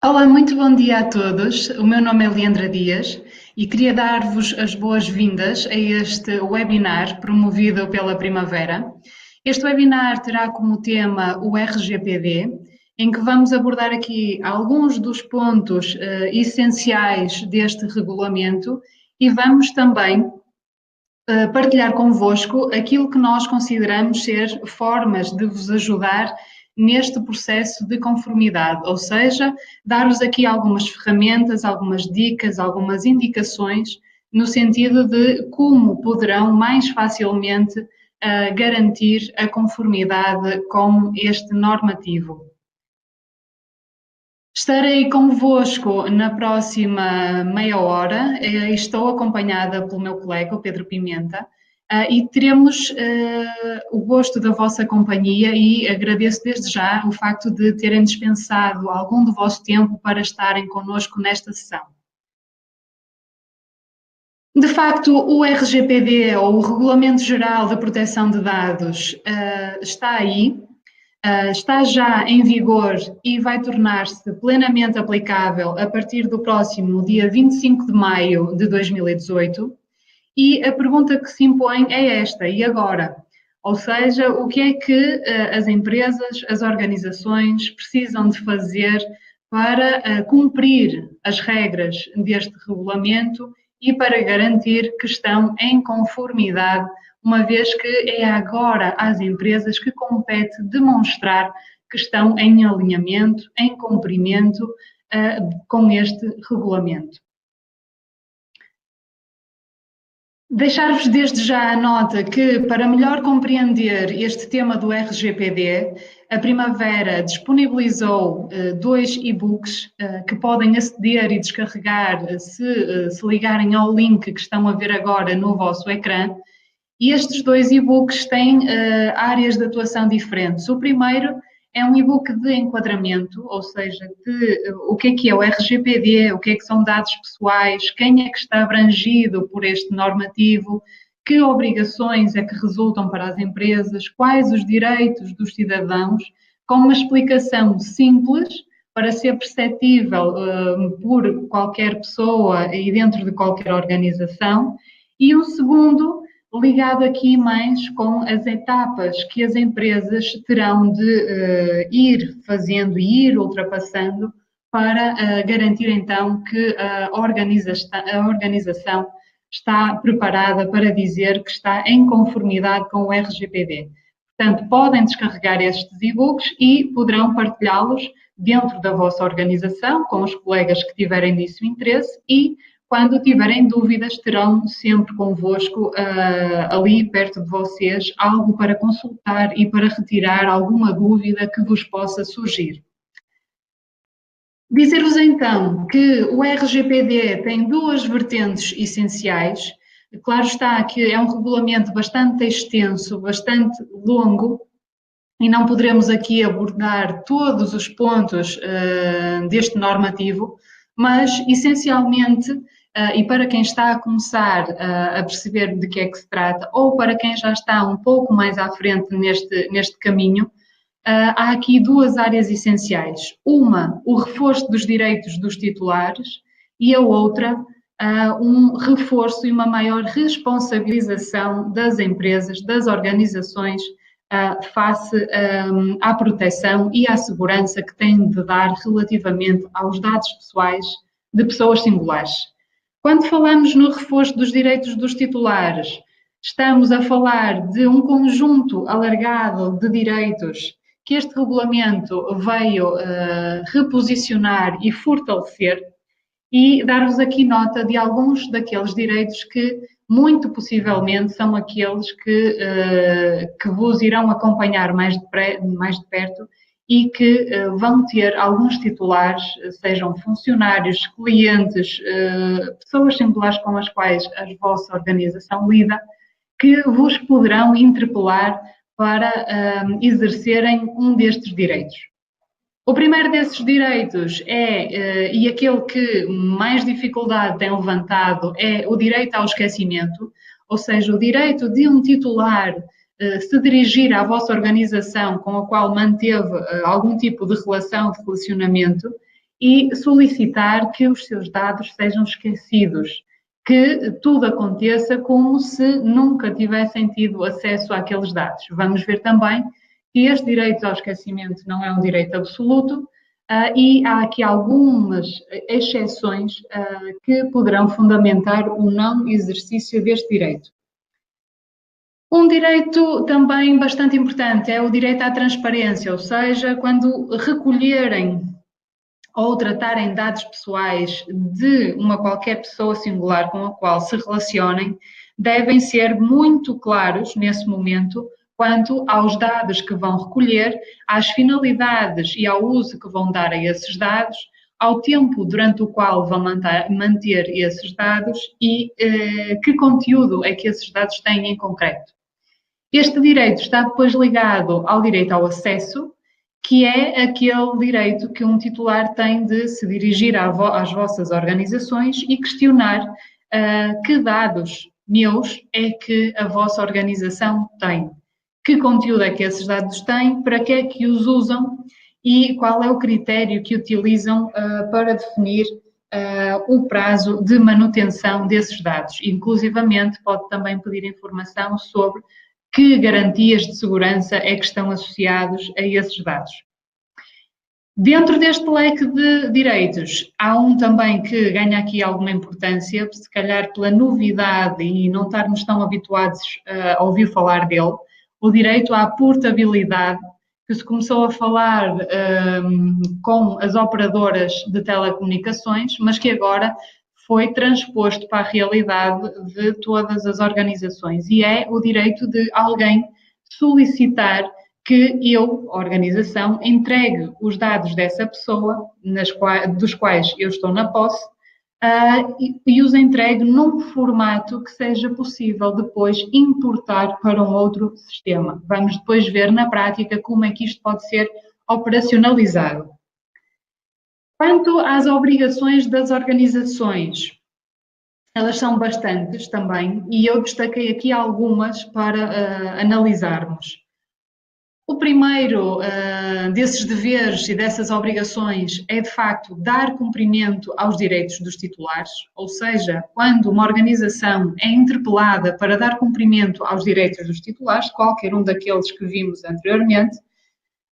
Olá, muito bom dia a todos. O meu nome é Leandra Dias e queria dar-vos as boas-vindas a este webinar promovido pela Primavera. Este webinar terá como tema o RGPD, em que vamos abordar aqui alguns dos pontos essenciais deste regulamento e vamos também partilhar convosco aquilo que nós consideramos ser formas de vos ajudar neste processo de conformidade, ou seja, dar-vos aqui algumas ferramentas, algumas dicas, algumas indicações no sentido de como poderão mais facilmente garantir a conformidade com este normativo. Estarei convosco na próxima meia hora. Estou acompanhada pelo meu colega, o Pedro Pimenta, e teremos o gosto da vossa companhia e agradeço desde já o facto de terem dispensado algum do vosso tempo para estarem connosco nesta sessão. De facto, o RGPD, ou o Regulamento Geral de Proteção de Dados, está aí. Está já em vigor e vai tornar-se plenamente aplicável a partir do próximo dia 25 de maio de 2018. E a pergunta que se impõe é esta: e agora? Ou seja, o que é que as empresas, as organizações precisam de fazer para cumprir as regras deste regulamento e para garantir que estão em conformidade, uma vez que é agora às empresas que compete demonstrar que estão em alinhamento, em cumprimento com este regulamento. Deixar-vos desde já a nota que, para melhor compreender este tema do RGPD, a Primavera disponibilizou dois e-books que podem aceder e descarregar se ligarem ao link que estão a ver agora no vosso ecrã. E estes dois e-books têm áreas de atuação diferentes. O primeiro é um e-book de enquadramento, ou seja, de o que é o RGPD, o que é que são dados pessoais, quem é que está abrangido por este normativo, que obrigações é que resultam para as empresas, quais os direitos dos cidadãos, com uma explicação simples para ser perceptível por qualquer pessoa e dentro de qualquer organização. E o segundo ligado aqui mais com as etapas que as empresas terão de ir fazendo e ir ultrapassando para garantir então que a organização está preparada para dizer que está em conformidade com o RGPD. Portanto, podem descarregar estes e-books e poderão partilhá-los dentro da vossa organização, com os colegas que tiverem disso interesse e quando tiverem dúvidas, terão sempre convosco, ali perto de vocês, algo para consultar e para retirar alguma dúvida que vos possa surgir. Dizer-vos então que o RGPD tem duas vertentes essenciais. Claro está que é um regulamento bastante extenso, bastante longo, e não poderemos aqui abordar todos os pontos deste normativo, mas essencialmente, e para quem está a começar a perceber de que é que se trata, ou para quem já está um pouco mais à frente neste caminho, há aqui duas áreas essenciais. Uma, o reforço dos direitos dos titulares, e a outra, um reforço e uma maior responsabilização das empresas, das organizações, face à proteção e à segurança que têm de dar relativamente aos dados pessoais de pessoas singulares. Quando falamos no reforço dos direitos dos titulares, estamos a falar de um conjunto alargado de direitos que este regulamento veio reposicionar e fortalecer e dar-vos aqui nota de alguns daqueles direitos que muito possivelmente são aqueles que vos irão acompanhar mais de perto e que vão ter alguns titulares, sejam funcionários, clientes, pessoas singulares com as quais a vossa organização lida, que vos poderão interpelar para exercerem um destes direitos. O primeiro desses direitos e aquele que mais dificuldade tem levantado, é o direito ao esquecimento, ou seja, o direito de um titular se dirigir à vossa organização com a qual manteve algum tipo de relação, de relacionamento, e solicitar que os seus dados sejam esquecidos, que tudo aconteça como se nunca tivessem tido acesso àqueles dados. Vamos ver também que este direito ao esquecimento não é um direito absoluto, e há aqui algumas exceções que poderão fundamentar o não exercício deste direito. Um direito também bastante importante é o direito à transparência, ou seja, quando recolherem ou tratarem dados pessoais de uma qualquer pessoa singular com a qual se relacionem, devem ser muito claros nesse momento quanto aos dados que vão recolher, às finalidades e ao uso que vão dar a esses dados, ao tempo durante o qual vão manter esses dados e que conteúdo é que esses dados têm em concreto. Este direito está depois ligado ao direito ao acesso, que é aquele direito que um titular tem de se dirigir às vossas organizações e questionar que dados meus é que a vossa organização tem, que conteúdo é que esses dados têm, para que é que os usam e qual é o critério que utilizam para definir o prazo de manutenção desses dados. Inclusivamente, pode também pedir informação sobre que garantias de segurança é que estão associados a esses dados. Dentro deste leque de direitos, há um também que ganha aqui alguma importância, se calhar pela novidade e não estarmos tão habituados a ouvir falar dele, o direito à portabilidade, que se começou a falar com as operadoras de telecomunicações, mas que agora foi transposto para a realidade de todas as organizações, e é o direito de alguém solicitar que eu, a organização, entregue os dados dessa pessoa, dos quais eu estou na posse, e os entregue num formato que seja possível depois importar para um outro sistema. Vamos depois ver na prática como é que isto pode ser operacionalizado. Quanto às obrigações das organizações, elas são bastantes também, e eu destaquei aqui algumas para analisarmos. O primeiro desses deveres e dessas obrigações é, de facto, dar cumprimento aos direitos dos titulares, ou seja, quando uma organização é interpelada para dar cumprimento aos direitos dos titulares, qualquer um daqueles que vimos anteriormente,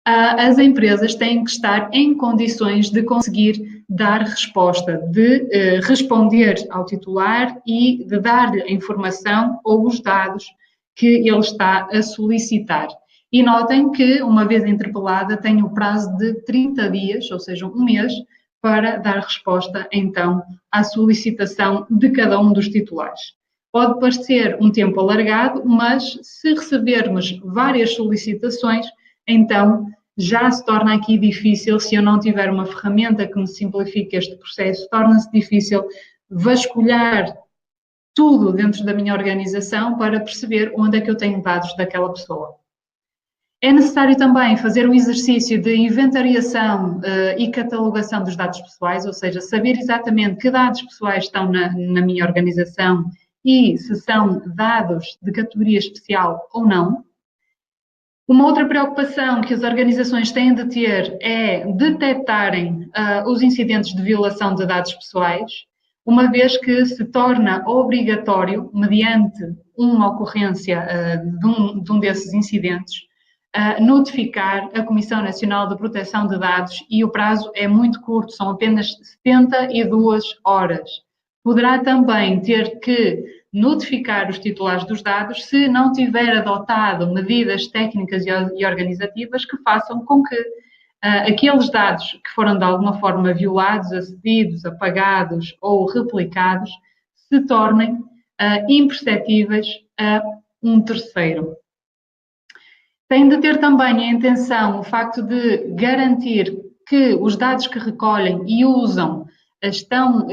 as empresas têm que estar em condições de conseguir dar resposta, de responder ao titular e de dar-lhe a informação ou os dados que ele está a solicitar. E notem que, uma vez interpelada, tem o prazo de 30 dias, ou seja, um mês, para dar resposta, então, à solicitação de cada um dos titulares. Pode parecer um tempo alargado, mas se recebermos várias solicitações, então já se torna aqui difícil, se eu não tiver uma ferramenta que me simplifique este processo, torna-se difícil vasculhar tudo dentro da minha organização para perceber onde é que eu tenho dados daquela pessoa. É necessário também fazer um exercício de inventariação e catalogação dos dados pessoais, ou seja, saber exatamente que dados pessoais estão na minha organização e se são dados de categoria especial ou não. Uma outra preocupação que as organizações têm de ter é detectarem os incidentes de violação de dados pessoais, uma vez que se torna obrigatório, mediante uma ocorrência de um desses incidentes, notificar a Comissão Nacional de Proteção de Dados, e o prazo é muito curto, são apenas 72 horas. Poderá também ter que notificar os titulares dos dados se não tiver adotado medidas técnicas e organizativas que façam com que aqueles dados que foram de alguma forma violados, acedidos, apagados ou replicados se tornem imperceptíveis a um terceiro. Tem de ter também em atenção o facto de garantir que os dados que recolhem e usam estão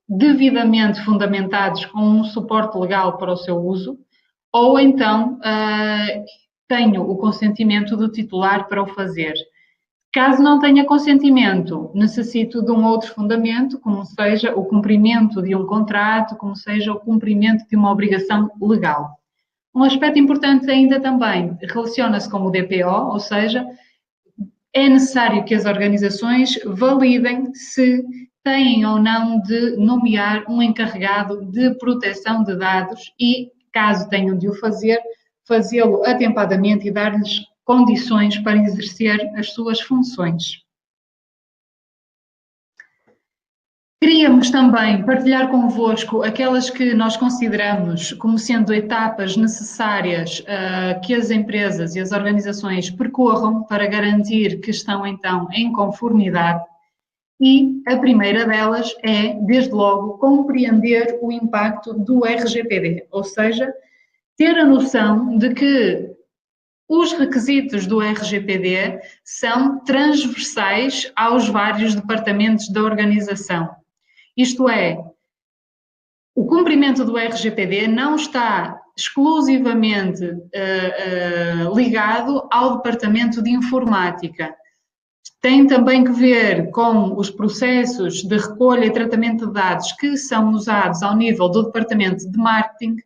devidamente fundamentados com um suporte legal para o seu uso, ou então tenho o consentimento do titular para o fazer. Caso não tenha consentimento, necessito de um outro fundamento, como seja o cumprimento de um contrato, como seja o cumprimento de uma obrigação legal. Um aspecto importante ainda também relaciona-se com o DPO, ou seja, é necessário que as organizações validem se têm ou não de nomear um encarregado de proteção de dados e, caso tenham de o fazer, fazê-lo atempadamente e dar-lhes condições para exercer as suas funções. Queríamos também partilhar convosco aquelas que nós consideramos como sendo etapas necessárias que as empresas e as organizações percorram para garantir que estão então em conformidade. E a primeira delas é, desde logo, compreender o impacto do RGPD, ou seja, ter a noção de que os requisitos do RGPD são transversais aos vários departamentos da organização. Isto é, o cumprimento do RGPD não está exclusivamente ligado ao departamento de informática. Tem também que ver com os processos de recolha e tratamento de dados que são usados ao nível do departamento de marketing,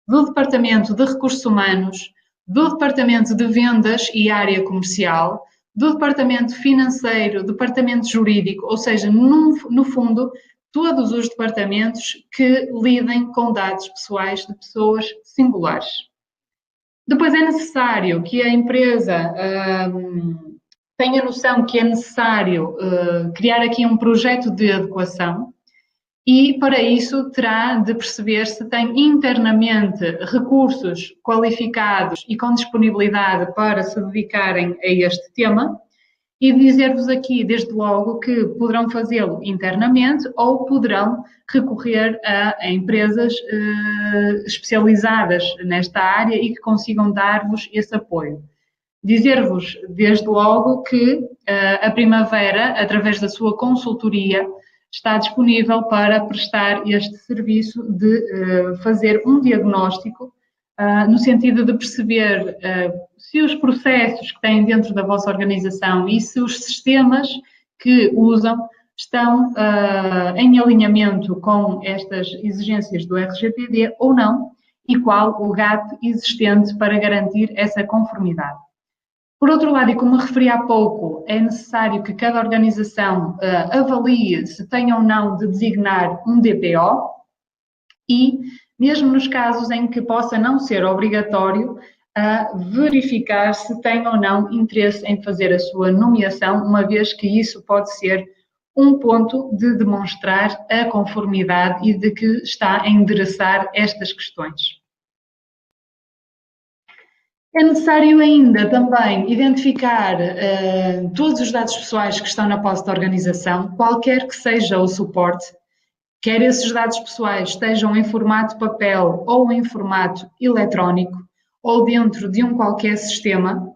do departamento de recursos humanos, do departamento de vendas e área comercial, do departamento financeiro, departamento jurídico, ou seja, no fundo, todos os departamentos que lidem com dados pessoais de pessoas singulares. Depois é necessário que a empresa tenha noção que é necessário criar aqui um projeto de adequação e, para isso, terá de perceber se tem internamente recursos qualificados e com disponibilidade para se dedicarem a este tema. E dizer-vos aqui, desde logo, que poderão fazê-lo internamente ou poderão recorrer a empresas especializadas nesta área e que consigam dar-vos esse apoio. Dizer-vos, desde logo, que a Primavera, através da sua consultoria, está disponível para prestar este serviço de fazer um diagnóstico no sentido de perceber se os processos que têm dentro da vossa organização e se os sistemas que usam estão em alinhamento com estas exigências do RGPD ou não e qual o gap existente para garantir essa conformidade. Por outro lado, e como referi há pouco, é necessário que cada organização avalie se tem ou não de designar um DPO e, mesmo nos casos em que possa não ser obrigatório, verificar se tem ou não interesse em fazer a sua nomeação, uma vez que isso pode ser um ponto de demonstrar a conformidade e de que está a endereçar estas questões. É necessário ainda também identificar todos os dados pessoais que estão na posse da organização, qualquer que seja o suporte, quer esses dados pessoais estejam em formato papel ou em formato eletrónico, ou dentro de um qualquer sistema,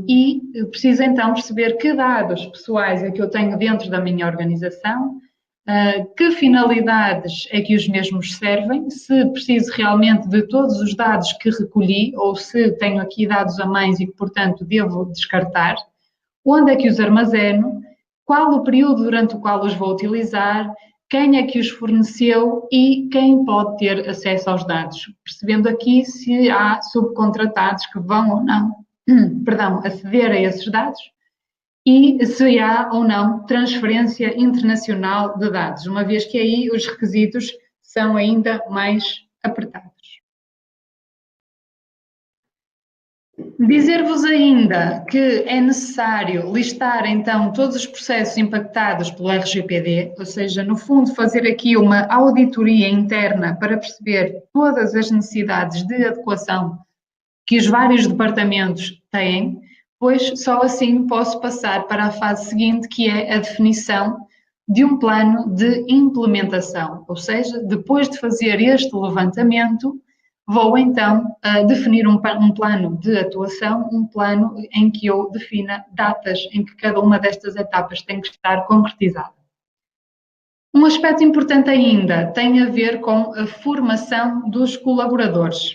e preciso então perceber que dados pessoais é que eu tenho dentro da minha organização, que finalidades é que os mesmos servem, se preciso realmente de todos os dados que recolhi, ou se tenho aqui dados a mais e que, portanto, devo descartar, onde é que os armazeno, qual o período durante o qual os vou utilizar, quem é que os forneceu e quem pode ter acesso aos dados, percebendo aqui se há subcontratados que vão ou não, aceder a esses dados e se há ou não transferência internacional de dados, uma vez que aí os requisitos são ainda mais apertados. Dizer-vos ainda que é necessário listar então todos os processos impactados pelo RGPD, ou seja, no fundo fazer aqui uma auditoria interna para perceber todas as necessidades de adequação que os vários departamentos têm, pois só assim posso passar para a fase seguinte, que é a definição de um plano de implementação, ou seja, depois de fazer este levantamento, vou então definir um plano de atuação, um plano em que eu defina datas em que cada uma destas etapas tem que estar concretizada. Um aspecto importante ainda tem a ver com a formação dos colaboradores.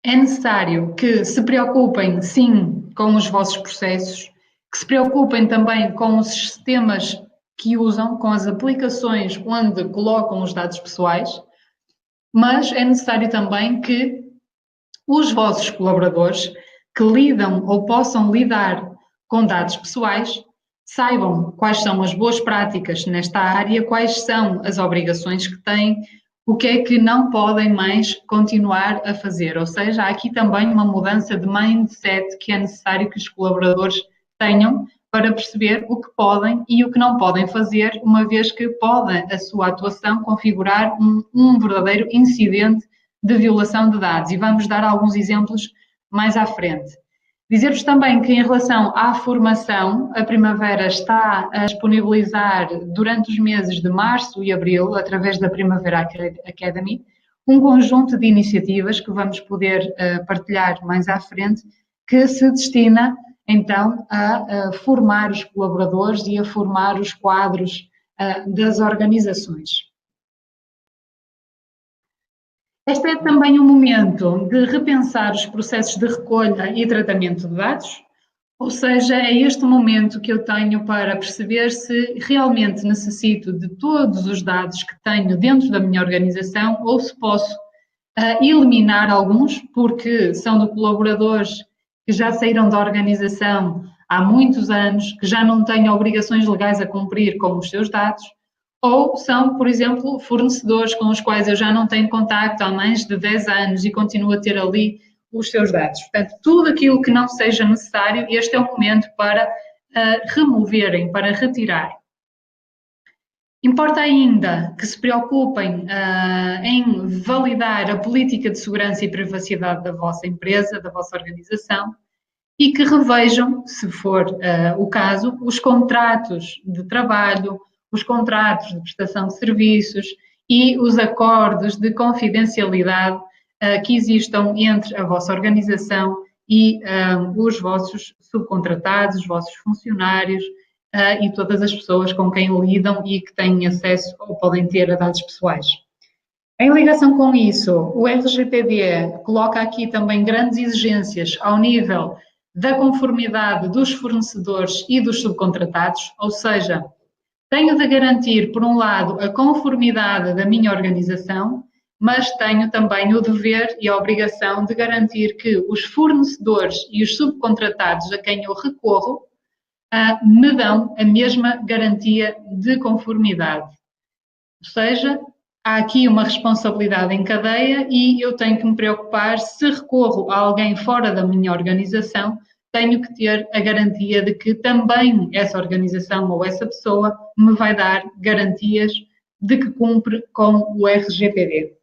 É necessário que se preocupem, sim, com os vossos processos, que se preocupem também com os sistemas que usam, com as aplicações onde colocam os dados pessoais, mas é necessário também que os vossos colaboradores que lidam ou possam lidar com dados pessoais saibam quais são as boas práticas nesta área, quais são as obrigações que têm, o que é que não podem mais continuar a fazer. Ou seja, há aqui também uma mudança de mindset que é necessário que os colaboradores tenham para perceber o que podem e o que não podem fazer, uma vez que pode a sua atuação configurar um verdadeiro incidente de violação de dados. E vamos dar alguns exemplos mais à frente. Dizer-vos também que, em relação à formação, a Primavera está a disponibilizar, durante os meses de março e abril, através da Primavera Academy, um conjunto de iniciativas que vamos poder partilhar mais à frente, que se destina, então, a formar os colaboradores e a formar os quadros das organizações. Este é também um momento de repensar os processos de recolha e tratamento de dados, ou seja, é este o momento que eu tenho para perceber se realmente necessito de todos os dados que tenho dentro da minha organização ou se posso eliminar alguns, porque são de colaboradores que já saíram da organização há muitos anos, que já não têm obrigações legais a cumprir com os seus dados, ou são, por exemplo, fornecedores com os quais eu já não tenho contacto há mais de 10 anos e continuo a ter ali os seus dados. Portanto, tudo aquilo que não seja necessário, este é o momento para removerem, para retirar. Importa ainda que se preocupem em validar a política de segurança e privacidade da vossa empresa, da vossa organização, e que revejam, se for o caso, os contratos de trabalho, os contratos de prestação de serviços e os acordos de confidencialidade que existam entre a vossa organização e os vossos subcontratados, os vossos funcionários e todas as pessoas com quem lidam e que têm acesso ou podem ter a dados pessoais. Em ligação com isso, o RGPD coloca aqui também grandes exigências ao nível da conformidade dos fornecedores e dos subcontratados, ou seja, tenho de garantir, por um lado, a conformidade da minha organização, mas tenho também o dever e a obrigação de garantir que os fornecedores e os subcontratados a quem eu recorro me dão a mesma garantia de conformidade. Ou seja, há aqui uma responsabilidade em cadeia e eu tenho que me preocupar, se recorro a alguém fora da minha organização, tenho que ter a garantia de que também essa organização ou essa pessoa me vai dar garantias de que cumpre com o RGPD.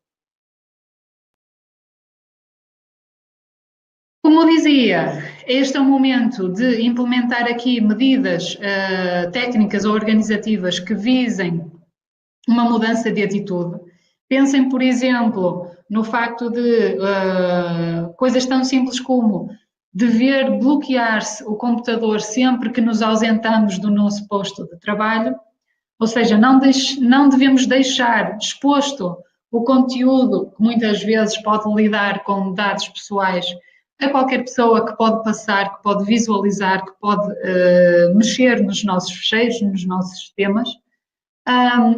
Como dizia, este é o momento de implementar aqui medidas técnicas ou organizativas que visem uma mudança de atitude. Pensem, por exemplo, no facto de coisas tão simples como dever bloquear-se o computador sempre que nos ausentamos do nosso posto de trabalho, ou seja, não devemos deixar exposto o conteúdo que muitas vezes pode lidar com dados pessoais a qualquer pessoa que pode passar, que pode visualizar, que pode mexer nos nossos fecheiros, nos nossos sistemas.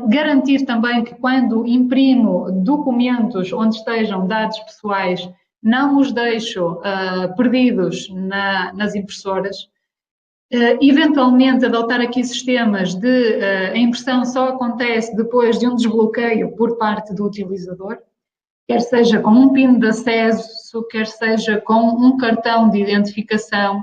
Garantir também que quando imprimo documentos onde estejam dados pessoais, não os deixo perdidos nas impressoras. Eventualmente adotar aqui sistemas de a impressão só acontece depois de um desbloqueio por parte do utilizador, quer seja com um PIN de acesso, quer seja com um cartão de identificação,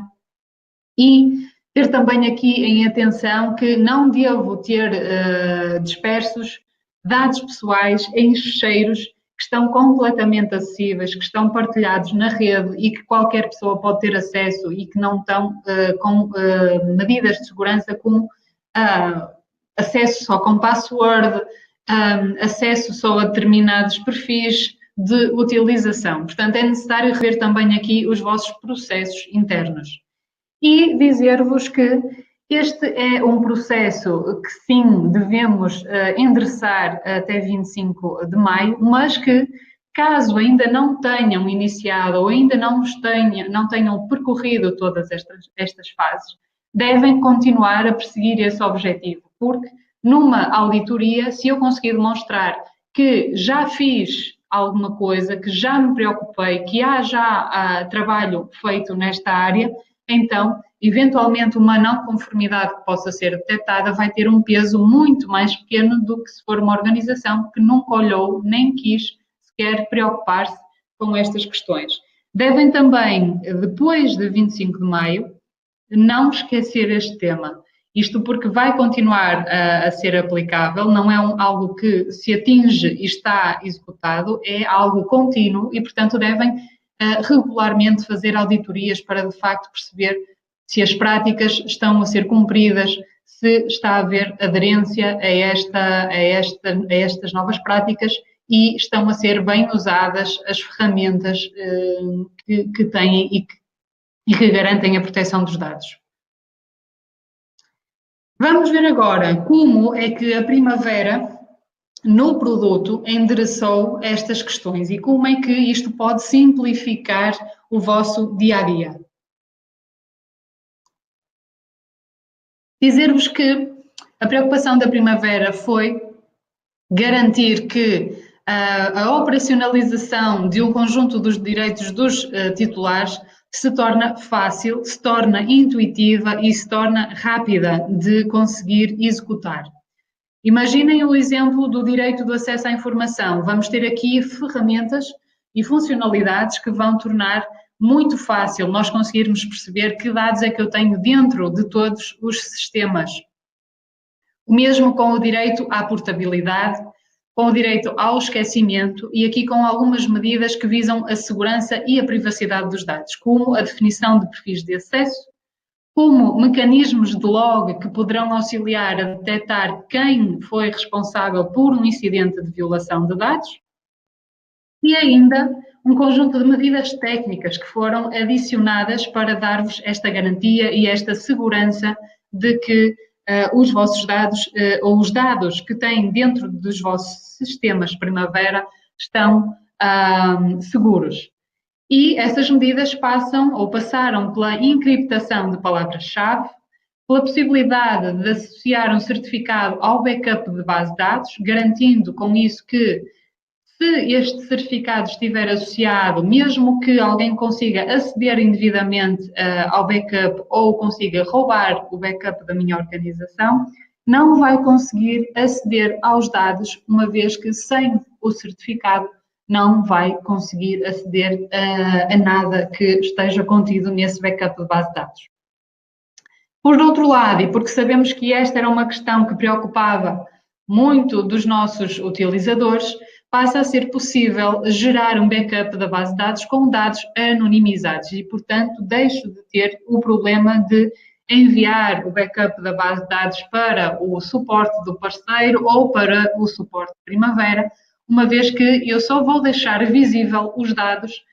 e ter também aqui em atenção que não devo ter dispersos dados pessoais em ficheiros que estão completamente acessíveis, que estão partilhados na rede e que qualquer pessoa pode ter acesso e que não estão com medidas de segurança como acesso só com password, acesso só a determinados perfis de utilização. Portanto, é necessário rever também aqui os vossos processos internos. E dizer-vos que este é um processo que sim devemos endereçar até 25 de maio, mas que caso ainda não tenham iniciado ou ainda não tenham percorrido todas estas fases, devem continuar a perseguir esse objetivo, porque numa auditoria, se eu conseguir demonstrar que já fiz alguma coisa, que já me preocupei, que há já trabalho feito nesta área, então, eventualmente, uma não conformidade que possa ser detectada vai ter um peso muito mais pequeno do que se for uma organização que nunca olhou nem quis sequer preocupar-se com estas questões. Devem também, depois de 25 de maio, não esquecer este tema. Isto porque vai continuar a ser aplicável, não é algo que se atinge e está executado, é algo contínuo e, portanto, devem regularmente fazer auditorias para, de facto, perceber se as práticas estão a ser cumpridas, se está a haver aderência a estas novas práticas e estão a ser bem usadas as ferramentas que têm e que garantem a proteção dos dados. Vamos ver agora como é que a Primavera, no produto, endereçou estas questões e como é que isto pode simplificar o vosso dia-a-dia. Dizer-vos que a preocupação da Primavera foi garantir que a operacionalização de um conjunto dos direitos dos titulares se torna fácil, se torna intuitiva e se torna rápida de conseguir executar. Imaginem o exemplo do direito do acesso à informação. Vamos ter aqui ferramentas e funcionalidades que vão tornar muito fácil nós conseguirmos perceber que dados é que eu tenho dentro de todos os sistemas. O mesmo com o direito à portabilidade, com o direito ao esquecimento e aqui com algumas medidas que visam a segurança e a privacidade dos dados, como a definição de perfis de acesso, como mecanismos de log que poderão auxiliar a detectar quem foi responsável por um incidente de violação de dados e ainda um conjunto de medidas técnicas que foram adicionadas para dar-vos esta garantia e esta segurança de que os vossos dados ou os dados que têm dentro dos vossos sistemas Primavera estão seguros. E essas medidas passam ou passaram pela encriptação de palavras-chave, pela possibilidade de associar um certificado ao backup de base de dados, garantindo com isso que, se este certificado estiver associado, mesmo que alguém consiga aceder indevidamente ao backup ou consiga roubar o backup da minha organização, não vai conseguir aceder aos dados, uma vez que sem o certificado não vai conseguir aceder a nada que esteja contido nesse backup de base de dados. Por outro lado, e porque sabemos que esta era uma questão que preocupava muito dos nossos utilizadores, passa a ser possível gerar um backup da base de dados com dados anonimizados e, portanto, deixo de ter o problema de enviar o backup da base de dados para o suporte do parceiro ou para o suporte Primavera, uma vez que eu só vou deixar visível os dados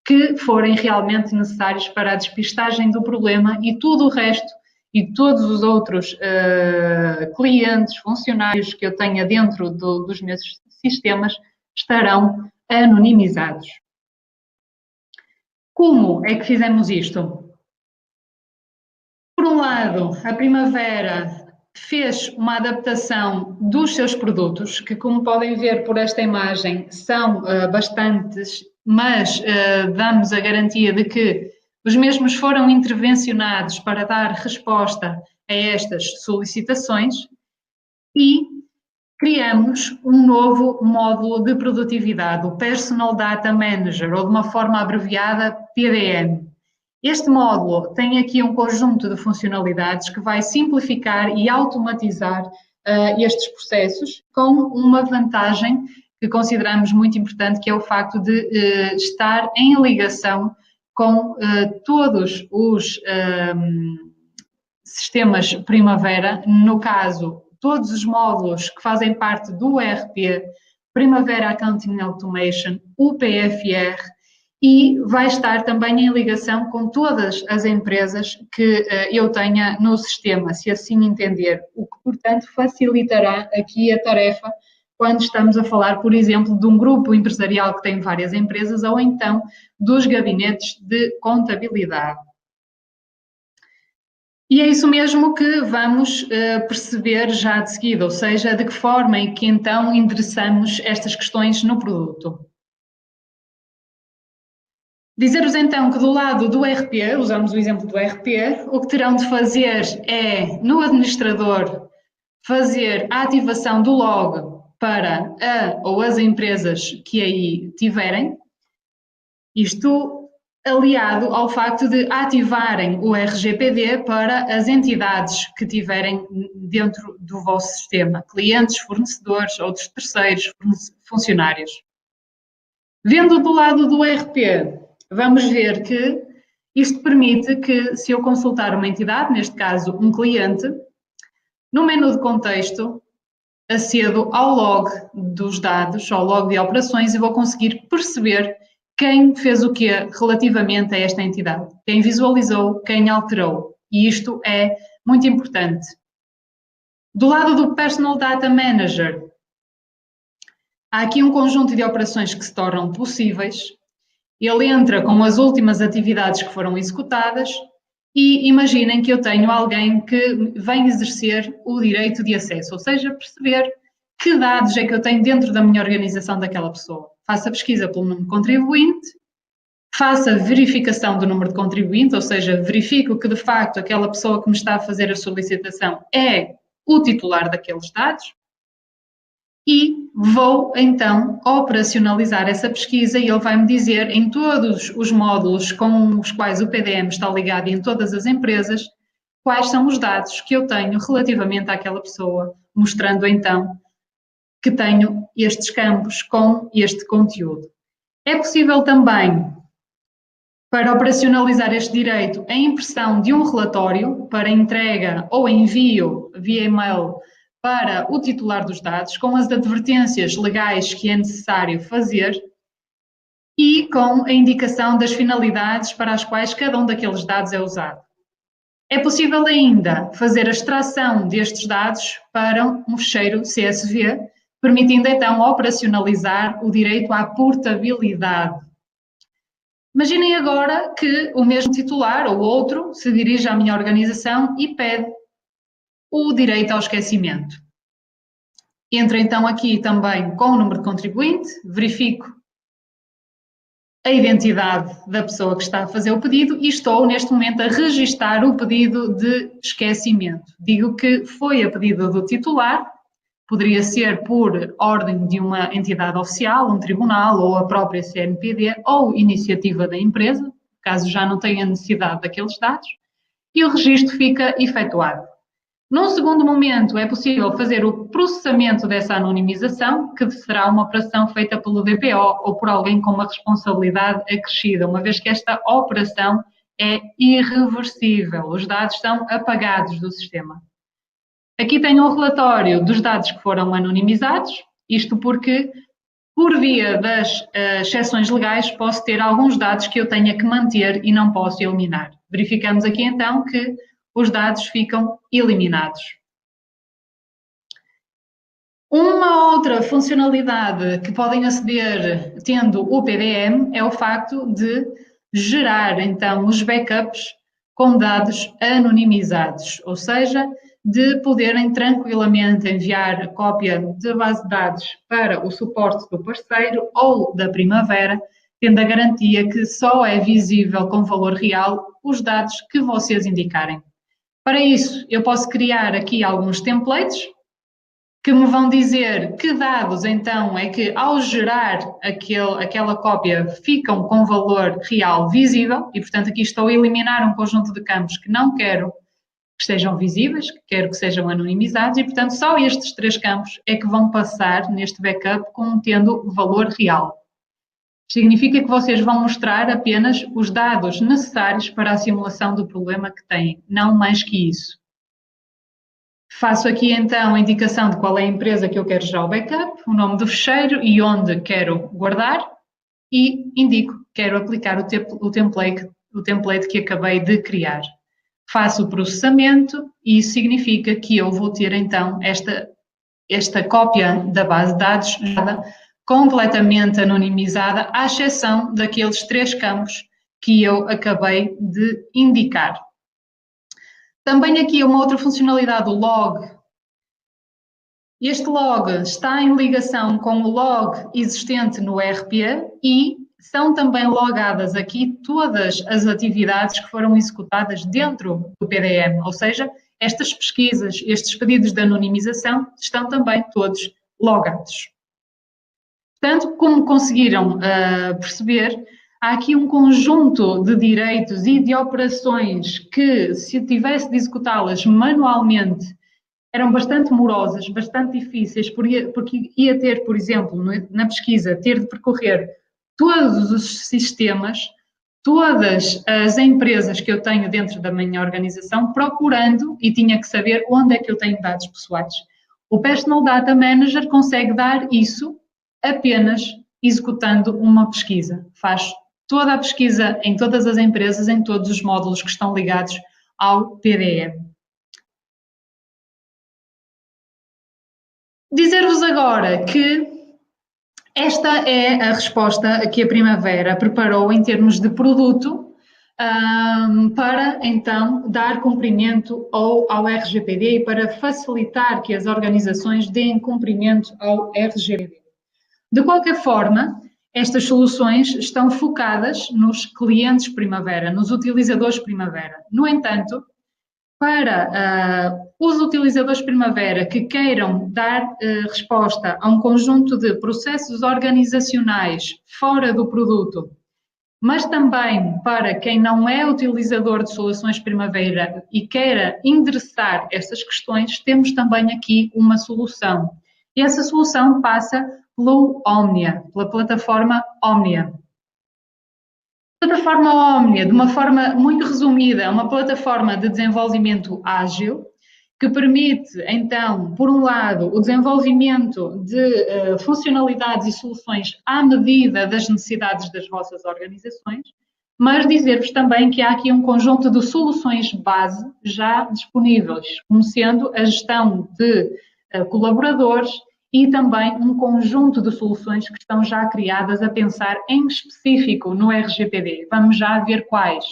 que forem realmente necessários para a despistagem do problema e tudo o resto e todos os outros clientes, funcionários que eu tenha dentro dos meus sistemas estarão anonimizados. Como é que fizemos isto? Por um lado, a Primavera fez uma adaptação dos seus produtos, que, como podem ver por esta imagem, são bastantes, mas damos a garantia de que os mesmos foram intervencionados para dar resposta a estas solicitações e criamos um novo módulo de produtividade, o Personal Data Manager, ou de uma forma abreviada, PDM. Este módulo tem aqui um conjunto de funcionalidades que vai simplificar e automatizar estes processos, com uma vantagem que consideramos muito importante, que é o facto de estar em ligação com todos os sistemas Primavera, no caso, todos os módulos que fazem parte do ERP, Primavera Accounting Automation, o PFR, e vai estar também em ligação com todas as empresas que eu tenha no sistema, se assim entender, o que, portanto, facilitará aqui a tarefa quando estamos a falar, por exemplo, de um grupo empresarial que tem várias empresas ou então dos gabinetes de contabilidade. E é isso mesmo que vamos perceber já de seguida, ou seja, de que forma é que então endereçamos estas questões no produto. Dizer-vos então que do lado do RP, usamos o exemplo do RP, o que terão de fazer é, no administrador, fazer a ativação do log para a ou as empresas que aí tiverem, isto aliado ao facto de ativarem o RGPD para as entidades que tiverem dentro do vosso sistema, clientes, fornecedores, outros terceiros, funcionários. Vendo do lado do RP, vamos ver que isto permite que, se eu consultar uma entidade, neste caso um cliente, no menu de contexto, acedo ao log dos dados, ao log de operações, e vou conseguir perceber quem fez o quê relativamente a esta entidade, quem visualizou, quem alterou. E isto é muito importante. Do lado do Personal Data Manager, há aqui um conjunto de operações que se tornam possíveis. Ele entra com as últimas atividades que foram executadas e imaginem que eu tenho alguém que vem exercer o direito de acesso, ou seja, perceber que dados é que eu tenho dentro da minha organização daquela pessoa. Faço a pesquisa pelo número de contribuinte, faço a verificação do número de contribuinte, ou seja, verifico que de facto aquela pessoa que me está a fazer a solicitação é o titular daqueles dados, e vou então operacionalizar essa pesquisa e ele vai-me dizer em todos os módulos com os quais o PDM está ligado e em todas as empresas quais são os dados que eu tenho relativamente àquela pessoa, mostrando então que tenho estes campos com este conteúdo. É possível também, para operacionalizar este direito, a impressão de um relatório para entrega ou envio via e-mail para o titular dos dados, com as advertências legais que é necessário fazer e com a indicação das finalidades para as quais cada um daqueles dados é usado. É possível ainda fazer a extração destes dados para um fecheiro CSV, permitindo então operacionalizar o direito à portabilidade. Imaginem agora que o mesmo titular ou outro se dirige à minha organização e pede o direito ao esquecimento. Entro então aqui também com o número de contribuinte, verifico a identidade da pessoa que está a fazer o pedido e estou neste momento a registar o pedido de esquecimento. Digo que foi a pedido do titular, poderia ser por ordem de uma entidade oficial, um tribunal ou a própria CNPD ou iniciativa da empresa, caso já não tenha necessidade daqueles dados, e o registro fica efetuado. Num segundo momento, é possível fazer o processamento dessa anonimização, que será uma operação feita pelo DPO ou por alguém com uma responsabilidade acrescida, uma vez que esta operação é irreversível, os dados são apagados do sistema. Aqui tenho um relatório dos dados que foram anonimizados, isto porque, por via das exceções legais, posso ter alguns dados que eu tenha que manter e não posso eliminar. Verificamos aqui então que os dados ficam eliminados. Uma outra funcionalidade que podem aceder tendo o PDM é o facto de gerar então os backups com dados anonimizados, ou seja, de poderem tranquilamente enviar cópia de base de dados para o suporte do parceiro ou da Primavera, tendo a garantia que só é visível com valor real os dados que vocês indicarem. Para isso, eu posso criar aqui alguns templates que me vão dizer que dados, então, é que ao gerar aquela cópia ficam com valor real visível e, portanto, aqui estou a eliminar um conjunto de campos que não quero que estejam visíveis, que quero que sejam anonimizados e, portanto, só estes 3 campos é que vão passar neste backup contendo valor real. Significa que vocês vão mostrar apenas os dados necessários para a simulação do problema que têm, não mais que isso. Faço aqui então a indicação de qual é a empresa que eu quero gerar o backup, o nome do fecheiro e onde quero guardar e indico que quero aplicar o template que acabei de criar. Faço o processamento e isso significa que eu vou ter então esta cópia da base de dados completamente anonimizada, à exceção daqueles 3 campos que eu acabei de indicar. Também aqui uma outra funcionalidade, o log. Este log está em ligação com o log existente no RP e são também logadas aqui todas as atividades que foram executadas dentro do PDM, ou seja, estas pesquisas, estes pedidos de anonimização estão também todos logados. Portanto, como conseguiram perceber, há aqui um conjunto de direitos e de operações que, se eu tivesse de executá-las manualmente, eram bastante morosas, bastante difíceis, porque ia ter, por exemplo, na pesquisa, ter de percorrer todos os sistemas, todas as empresas que eu tenho dentro da minha organização, procurando, e tinha que saber onde é que eu tenho dados pessoais. O Personal Data Manager consegue dar isso apenas executando uma pesquisa. Faz toda a pesquisa em todas as empresas, em todos os módulos que estão ligados ao PDM. Dizer-vos agora que esta é a resposta que a Primavera preparou em termos de produto para, então, dar cumprimento ao RGPD e para facilitar que as organizações deem cumprimento ao RGPD. De qualquer forma, estas soluções estão focadas nos clientes Primavera, nos utilizadores Primavera. No entanto, para os utilizadores Primavera que queiram dar resposta a um conjunto de processos organizacionais fora do produto, mas também para quem não é utilizador de soluções Primavera e queira endereçar estas questões, temos também aqui uma solução. E essa solução passa pelo Omnia, pela plataforma Omnia. A plataforma Omnia, de uma forma muito resumida, é uma plataforma de desenvolvimento ágil que permite, então, por um lado, o desenvolvimento de funcionalidades e soluções à medida das necessidades das vossas organizações, mas dizer-vos também que há aqui um conjunto de soluções base já disponíveis, como sendo a gestão de colaboradores, e também um conjunto de soluções que estão já criadas a pensar em específico no RGPD. Vamos já ver quais.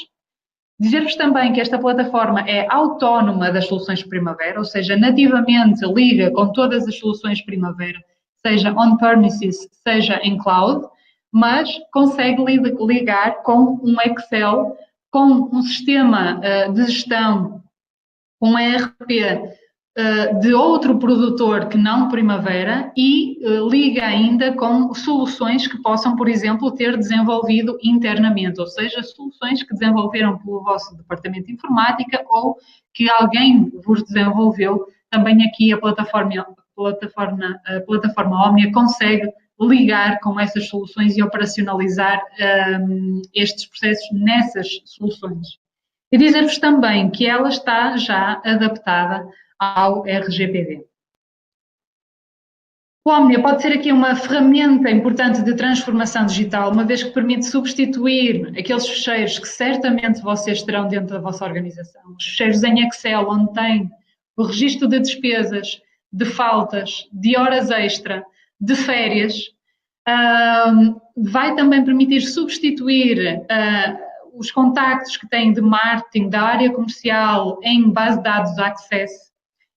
Dizer-vos também que esta plataforma é autónoma das soluções Primavera, ou seja, nativamente liga com todas as soluções Primavera, seja on-premises, seja em cloud, mas consegue ligar com um Excel, com um sistema de gestão, um ERP de outro produtor que não Primavera e liga ainda com soluções que possam, por exemplo, ter desenvolvido internamente, ou seja, soluções que desenvolveram pelo vosso departamento de informática ou que alguém vos desenvolveu. Também aqui a plataforma Omnia consegue ligar com essas soluções e operacionalizar estes processos nessas soluções. E dizer-vos também que ela está já adaptada ao RGPD. O Omnia pode ser aqui uma ferramenta importante de transformação digital, uma vez que permite substituir aqueles ficheiros que certamente vocês terão dentro da vossa organização. Os ficheiros em Excel, onde tem o registro de despesas, de faltas, de horas extra, de férias, vai também permitir substituir os contactos que têm de marketing da área comercial em base de dados de Access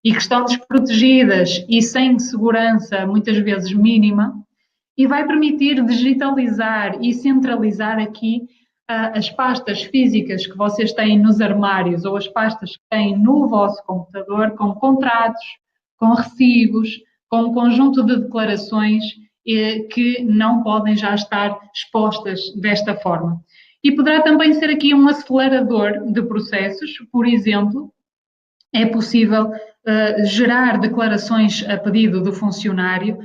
e que estão desprotegidas e sem segurança, muitas vezes mínima, e vai permitir digitalizar e centralizar aqui as pastas físicas que vocês têm nos armários ou as pastas que têm no vosso computador, com contratos, com recibos, com um conjunto de declarações que não podem já estar expostas desta forma. E poderá também ser aqui um acelerador de processos, por exemplo, é possível gerar declarações a pedido do funcionário,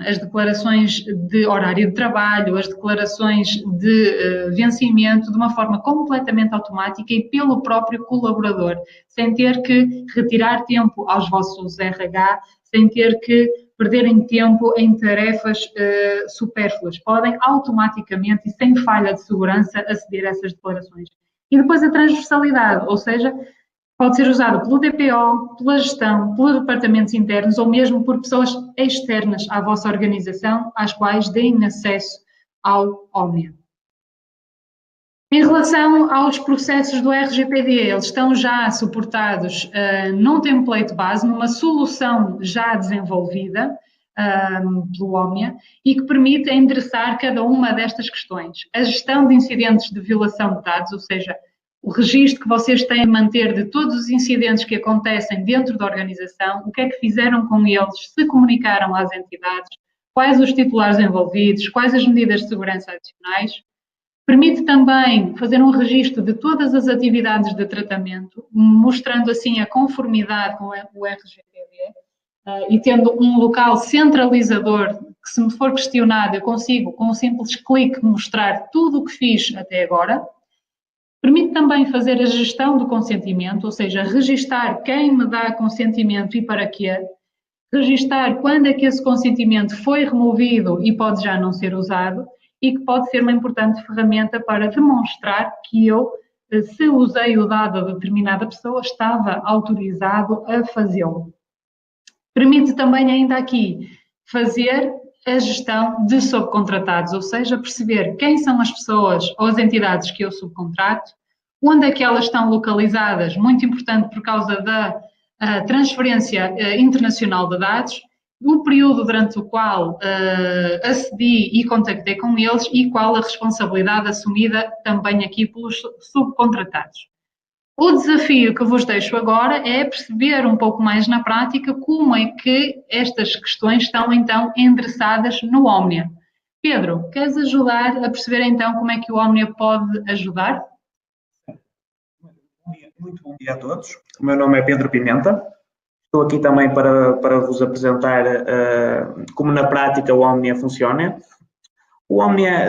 as declarações de horário de trabalho, as declarações de vencimento de uma forma completamente automática e pelo próprio colaborador, sem ter que retirar tempo aos vossos RH, sem ter que perderem tempo em tarefas supérfluas. Podem automaticamente e sem falha de segurança aceder a essas declarações. E depois a transversalidade, ou seja, pode ser usado pelo DPO, pela gestão, pelos departamentos internos ou mesmo por pessoas externas à vossa organização, às quais deem acesso ao Omnia. Em relação aos processos do RGPD, eles estão já suportados num template base, numa solução já desenvolvida, pelo OMNIA e que permite endereçar cada uma destas questões. A gestão de incidentes de violação de dados, ou seja, o registro que vocês têm de manter de todos os incidentes que acontecem dentro da organização, o que é que fizeram com eles, se comunicaram às entidades, quais os titulares envolvidos, quais as medidas de segurança adicionais. Permite também fazer um registro de todas as atividades de tratamento, mostrando assim a conformidade com o RGPD e tendo um local centralizador que, se me for questionado, eu consigo, com um simples clique, mostrar tudo o que fiz até agora. Permite também fazer a gestão do consentimento, ou seja, registar quem me dá consentimento e para quê, registar quando é que esse consentimento foi removido e pode já não ser usado, e que pode ser uma importante ferramenta para demonstrar que eu, se usei o dado de determinada pessoa, estava autorizado a fazê-lo. Permite também ainda aqui fazer a gestão de subcontratados, ou seja, perceber quem são as pessoas ou as entidades que eu subcontrato, onde é que elas estão localizadas, muito importante por causa da transferência internacional de dados, o período durante o qual acedi e contactei com eles e qual a responsabilidade assumida também aqui pelos subcontratados. O desafio que vos deixo agora é perceber um pouco mais na prática como é que estas questões estão então endereçadas no OMNIA. Pedro, queres ajudar a perceber então como é que o OMNIA pode ajudar? Muito bom dia a todos. O meu nome é Pedro Pimenta. Estou aqui também para vos apresentar como na prática o OMNIA funciona. O OMNIA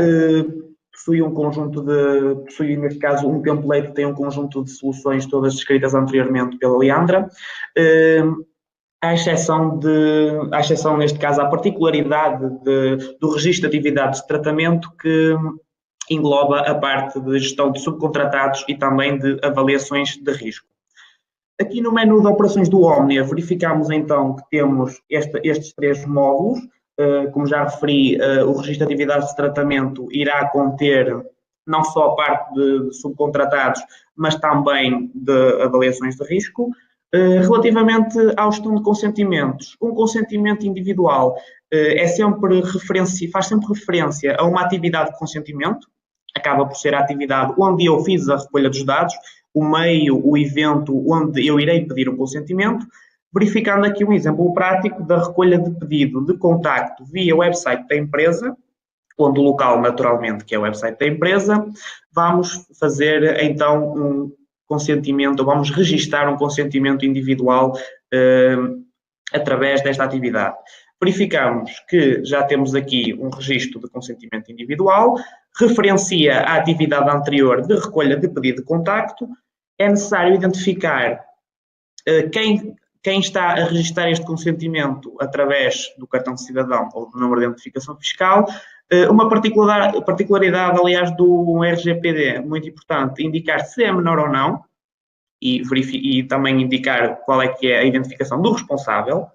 possui neste caso um template que tem um conjunto de soluções todas descritas anteriormente pela Leandra, à exceção neste caso, a particularidade do registro de atividades de tratamento que engloba a parte de gestão de subcontratados e também de avaliações de risco. Aqui no menu de operações do OMNIA verificamos então que temos estes três módulos. Como já referi, o registro de atividades de tratamento irá conter não só a parte de subcontratados, mas também de avaliações de risco. Relativamente à gestão de consentimentos, um consentimento individual faz sempre referência a uma atividade de consentimento, acaba por ser a atividade onde eu fiz a recolha dos dados, o meio, o evento onde eu irei pedir um consentimento, verificando aqui um exemplo prático da recolha de pedido de contacto via website da empresa, onde o local, naturalmente, que é o website da empresa, vamos fazer então um consentimento, vamos registar um consentimento individual através desta atividade. Verificamos que já temos aqui um registro de consentimento individual, referencia a atividade anterior de recolha de pedido de contacto. É necessário identificar quem está a registrar este consentimento através do cartão de cidadão ou do número de identificação fiscal. Uma particularidade, aliás, do RGPD, muito importante, indicar se é menor ou não e também indicar qual é que é a identificação do responsável,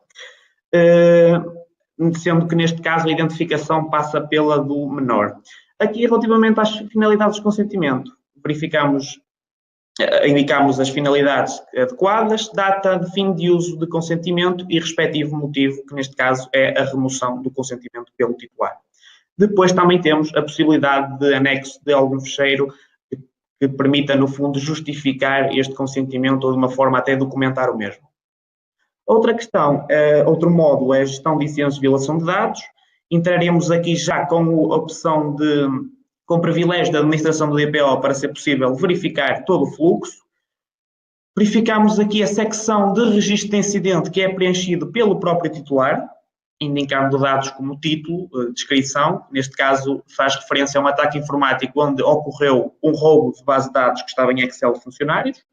sendo que neste caso a identificação passa pela do menor. Aqui, relativamente às finalidades de consentimento, indicamos as finalidades adequadas, data de fim de uso de consentimento e respectivo motivo, que neste caso é a remoção do consentimento pelo titular. Depois também temos a possibilidade de anexo de algum fecheiro que permita, no fundo, justificar este consentimento ou de uma forma até documentar o mesmo. Outra questão, outro módulo é a gestão de incidentes de violação de dados. Entraremos aqui já com a opção com privilégio da administração do DPO para ser possível verificar todo o fluxo. Verificamos aqui a secção de registro de incidente que é preenchido pelo próprio titular, indicando dados como título, descrição. Neste caso faz referência a um ataque informático onde ocorreu um roubo de base de dados que estava em Excel de funcionários.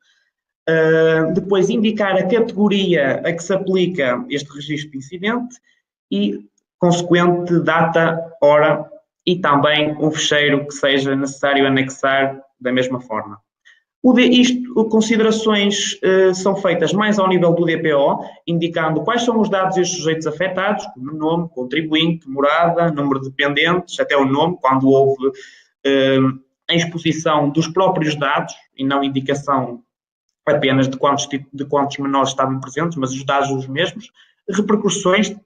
Depois indicar a categoria a que se aplica este registro de incidente e consequente data, hora e também um fecheiro que seja necessário anexar da mesma forma. Considerações são feitas mais ao nível do DPO, indicando quais são os dados e os sujeitos afetados, como nome, contribuinte, morada, número de dependentes, até o nome, quando houve a exposição dos próprios dados e não indicação apenas de quantos menores estavam presentes, mas os dados os mesmos, repercussões,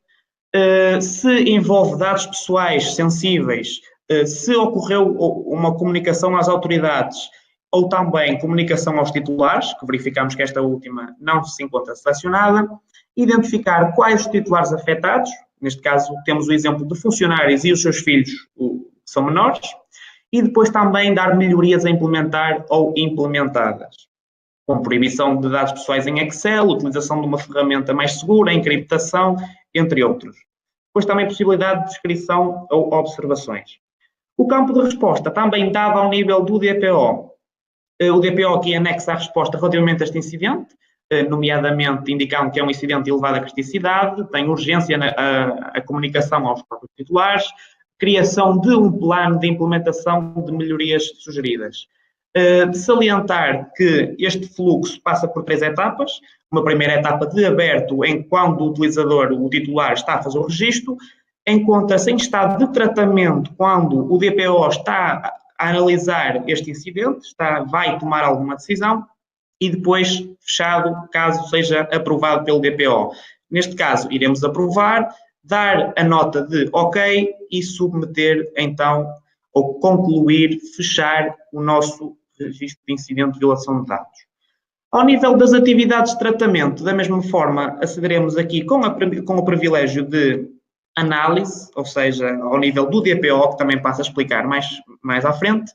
Se envolve dados pessoais sensíveis, se ocorreu uma comunicação às autoridades ou também comunicação aos titulares, que verificamos que esta última não se encontra selecionada, identificar quais os titulares afetados, neste caso temos o exemplo de funcionários e os seus filhos que são menores, e depois também dar melhorias a implementar ou implementadas, com proibição de dados pessoais em Excel, utilização de uma ferramenta mais segura, encriptação, entre outros. Depois também possibilidade de descrição ou observações. O campo de resposta também dado ao nível do DPO. O DPO aqui anexa a resposta relativamente a este incidente, nomeadamente indicando que é um incidente de elevada criticidade, tem urgência a comunicação aos próprios titulares, criação de um plano de implementação de melhorias sugeridas. De salientar que este fluxo passa por 3 etapas. Uma primeira etapa de aberto, em quando o utilizador, o titular, está a fazer o registro, encontra-se em estado de tratamento quando o DPO está a analisar este incidente, vai tomar alguma decisão, e depois fechado, caso seja aprovado pelo DPO. Neste caso, iremos aprovar, dar a nota de OK e submeter, então, ou concluir, fechar o nosso registro de incidente de violação de dados. Ao nível das atividades de tratamento, da mesma forma, acederemos aqui com o privilégio de análise, ou seja, ao nível do DPO, que também passo a explicar mais à frente.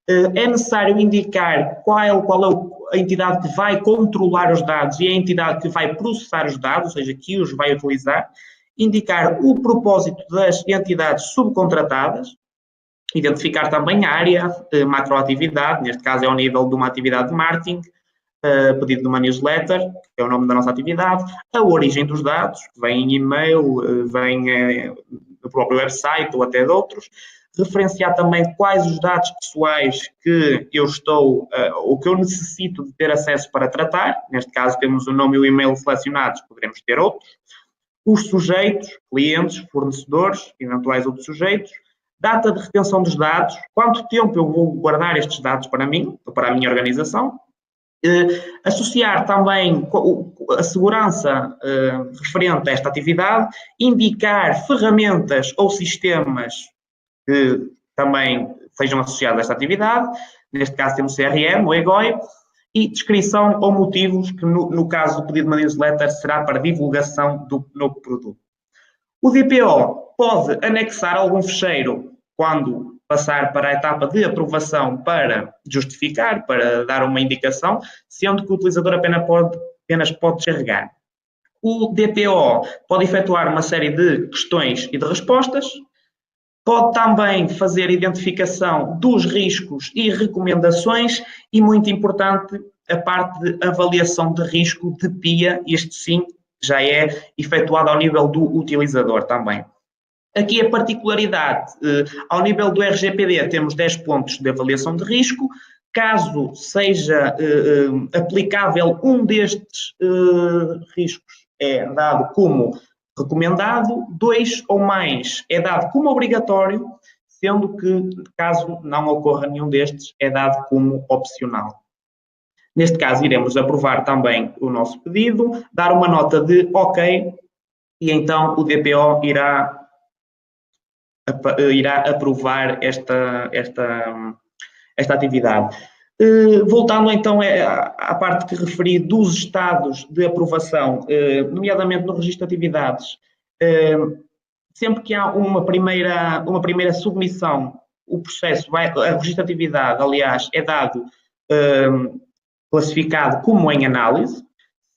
É necessário indicar qual é a entidade que vai controlar os dados e a entidade que vai processar os dados, ou seja, que os vai utilizar. Indicar o propósito das entidades subcontratadas. Identificar também a área de macroatividade, neste caso é ao nível de uma atividade de marketing, pedido de uma newsletter, que é o nome da nossa atividade, a origem dos dados, que vem em e-mail, vem do próprio website ou até de outros, referenciar também quais os dados pessoais que eu estou, ou que eu necessito de ter acesso para tratar, neste caso temos o nome e o e-mail selecionados, poderemos ter outros, os sujeitos, clientes, fornecedores, eventuais outros sujeitos, data de retenção dos dados, quanto tempo eu vou guardar estes dados para mim, ou para a minha organização, associar também a segurança referente a esta atividade, indicar ferramentas ou sistemas que também sejam associados a esta atividade, neste caso temos o CRM, o EGOI, e descrição ou motivos que no caso do pedido de uma newsletter será para divulgação do novo produto. O DPO pode anexar algum fecheiro quando passar para a etapa de aprovação para justificar, para dar uma indicação, sendo que o utilizador apenas pode descarregar. O DPO pode efetuar uma série de questões e de respostas, pode também fazer identificação dos riscos e recomendações e, muito importante, a parte de avaliação de risco de PIA, este sim já é efetuado ao nível do utilizador também. Aqui a particularidade, ao nível do RGPD temos 10 pontos de avaliação de risco, caso seja aplicável um destes riscos é dado como recomendado, 2 ou mais é dado como obrigatório, sendo que caso não ocorra nenhum destes é dado como opcional. Neste caso iremos aprovar também o nosso pedido, dar uma nota de OK e então o DPO irá aprovar esta atividade. Voltando então à parte que referi dos estados de aprovação, nomeadamente no registro de atividades, sempre que há uma primeira submissão, o processo a registro de atividade, aliás, é dado classificado como em análise.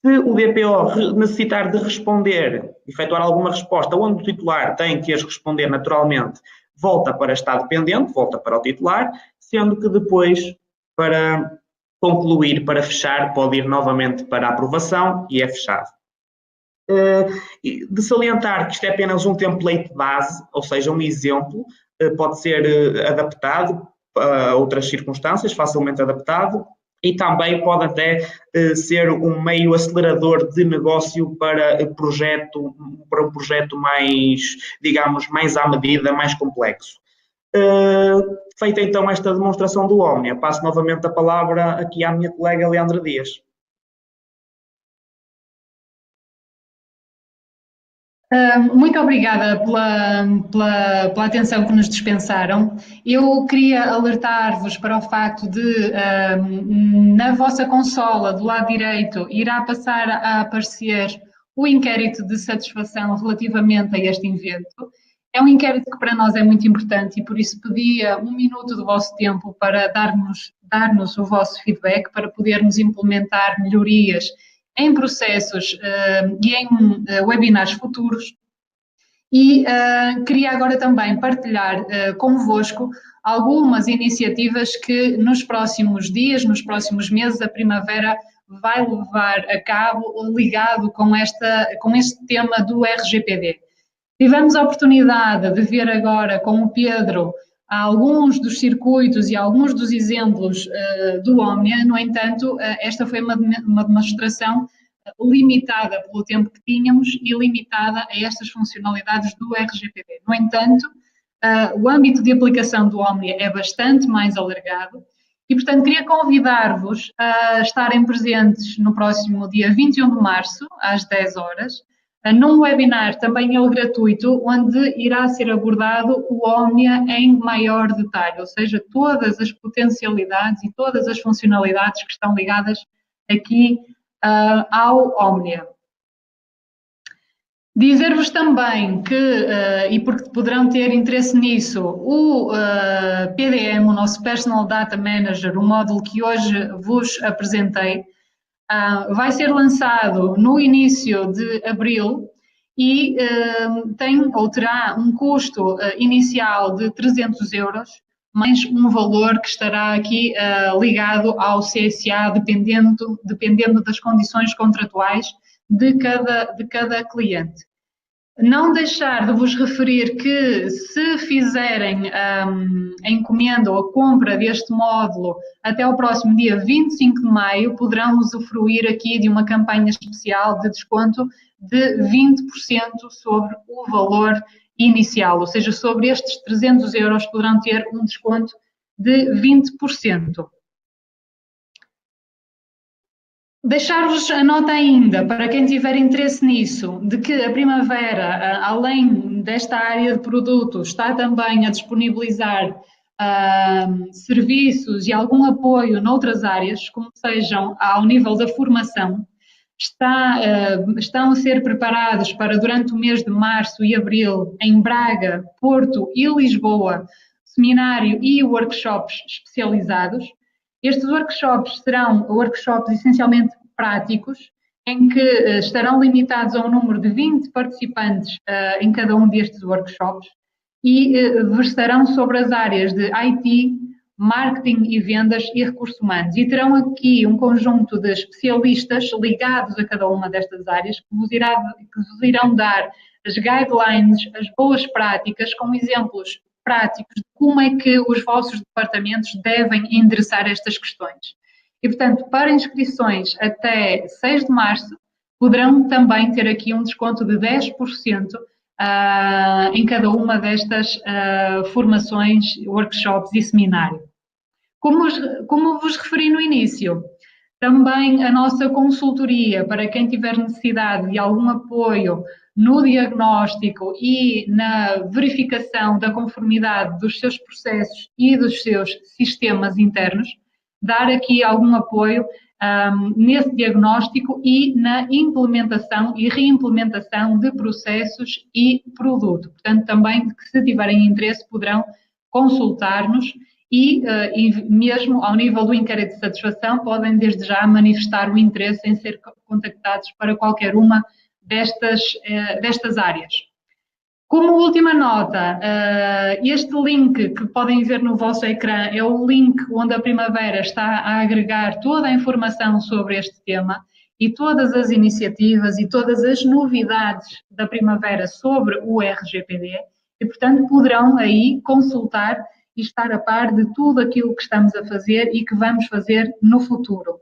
Se o DPO necessitar de responder, efetuar alguma resposta, onde o titular tem que as responder naturalmente, volta para estado pendente, volta para o titular, sendo que depois, para concluir, para fechar, pode ir novamente para a aprovação e é fechado. De salientar que isto é apenas um template base, ou seja, um exemplo, pode ser adaptado a outras circunstâncias, facilmente adaptado, e também pode até ser um meio acelerador de negócio para um projeto mais, digamos, mais à medida, mais complexo. Feita então esta demonstração do Omnia, passo novamente a palavra aqui à minha colega Leandra Dias. Muito obrigada pela atenção que nos dispensaram. Eu queria alertar-vos para o facto de, na vossa consola, do lado direito, irá passar a aparecer o inquérito de satisfação relativamente a este evento. É um inquérito que para nós é muito importante e por isso pedia 1 minuto do vosso tempo para dar-nos o vosso feedback, para podermos implementar melhorias em processos e em webinars futuros. E queria agora também partilhar convosco algumas iniciativas que nos próximos dias, nos próximos meses, a Primavera vai levar a cabo ligado com este tema do RGPD. Tivemos a oportunidade de ver agora com o Pedro alguns dos circuitos e alguns dos exemplos do Omnia. No entanto, esta foi uma demonstração limitada pelo tempo que tínhamos e limitada a estas funcionalidades do RGPD. No entanto, o âmbito de aplicação do Omnia é bastante mais alargado e, portanto, queria convidar-vos a estarem presentes no próximo dia 21 de março, às 10 horas, num webinar também ele gratuito, onde irá ser abordado o Omnia em maior detalhe, ou seja, todas as potencialidades e todas as funcionalidades que estão ligadas aqui ao Omnia. Dizer-vos também que, e porque poderão ter interesse nisso, o PDM, o nosso Personal Data Manager, o módulo que hoje vos apresentei, vai ser lançado no início de abril e terá um custo inicial de 300 euros, mais um valor que estará aqui ligado ao CSA, dependendo das condições contratuais de cada cliente. Não deixar de vos referir que, se fizerem a encomenda ou a compra deste módulo até ao próximo dia 25 de maio, poderão usufruir aqui de uma campanha especial de desconto de 20% sobre o valor inicial, ou seja, sobre estes 300 euros poderão ter um desconto de 20%. Deixar-vos a nota ainda, para quem tiver interesse nisso, de que a Primavera, além desta área de produtos, está também a disponibilizar serviços e algum apoio noutras áreas, como sejam ao nível da formação. Estão a ser preparados para, durante o mês de março e abril, em Braga, Porto e Lisboa, seminário e workshops especializados. Estes workshops serão workshops essencialmente práticos, em que estarão limitados a um número de 20 participantes em cada um destes workshops e versarão sobre as áreas de IT, marketing e vendas e recursos humanos. E terão aqui um conjunto de especialistas ligados a cada uma destas áreas que vos irão dar as guidelines, as boas práticas, com exemplos práticos de como é que os vossos departamentos devem endereçar estas questões. E, portanto, para inscrições até 6 de março, poderão também ter aqui um desconto de 10% em cada uma destas formações, workshops e seminário. Como vos referi no início, também a nossa consultoria, para quem tiver necessidade de algum apoio no diagnóstico e na verificação da conformidade dos seus processos e dos seus sistemas internos, dar aqui algum apoio nesse diagnóstico e na implementação e reimplementação de processos e produto. Portanto, também, se tiverem interesse, poderão consultar-nos e mesmo ao nível do inquérito de satisfação, podem desde já manifestar o interesse em ser contactados para qualquer uma destas áreas. Como última nota, este link que podem ver no vosso ecrã é o link onde a Primavera está a agregar toda a informação sobre este tema e todas as iniciativas e todas as novidades da Primavera sobre o RGPD e, portanto, poderão aí consultar e estar a par de tudo aquilo que estamos a fazer e que vamos fazer no futuro.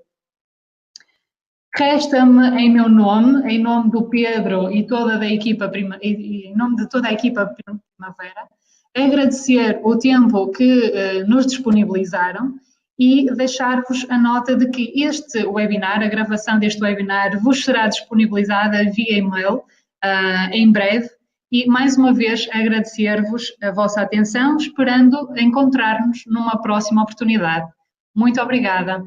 Resta-me, em meu nome, em nome do Pedro e toda a equipa, em nome de toda a equipa Primavera, agradecer o tempo que nos disponibilizaram e deixar-vos a nota de que este webinar, a gravação deste webinar, vos será disponibilizada via e-mail em breve. E, mais uma vez, agradecer-vos a vossa atenção, esperando encontrar-nos numa próxima oportunidade. Muito obrigada.